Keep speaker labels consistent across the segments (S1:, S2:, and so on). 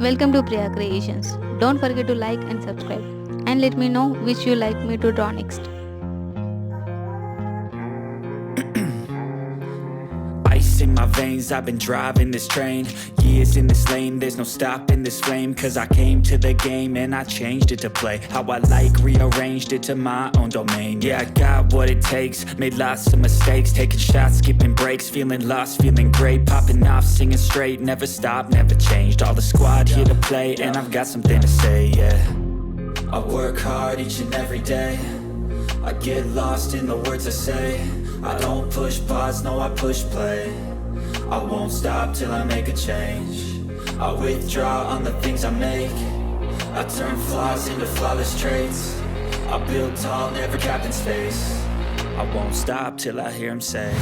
S1: Welcome to Priya Creations. Don't forget to like and subscribe and let me know which you like me to draw next.
S2: Ice in my veins, I've been driving this train. Years in this lane, there's no stopping this flame. Cause I came to the game and I changed it to play how I like, rearranged it to my own domain. Yeah, I got what it takes, made lots of mistakes, taking shots, skipping breaks, feeling lost, feeling great, popping off, singing straight, never stopped, never changed. All the squad here to play and I've got something to say, yeah. I work hard each and every day, I get lost in the words I say. I don't push pause, no I push play. I won't stop till I make a change. I withdraw on the things I make. I turn flaws into flawless traits. I build tall, never capped in space. I won't stop till I hear him say,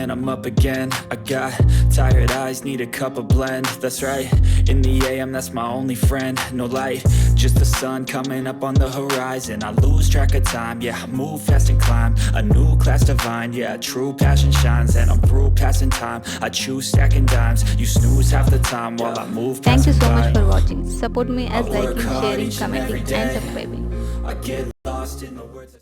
S2: and I'm up again. I got tired eyes, need a cup of blend. That's right, in the AM, that's my only friend. No light, just the sun coming up on the horizon. I lose track of time, yeah, I move fast and climb a new class divine, yeah, true passion shines. And I'm through passing time, I choose stacking dimes. You snooze half the time while I move.
S1: Thank you so much for watching. Support me as liking, sharing, commenting and subscribing.
S2: I get lost in the words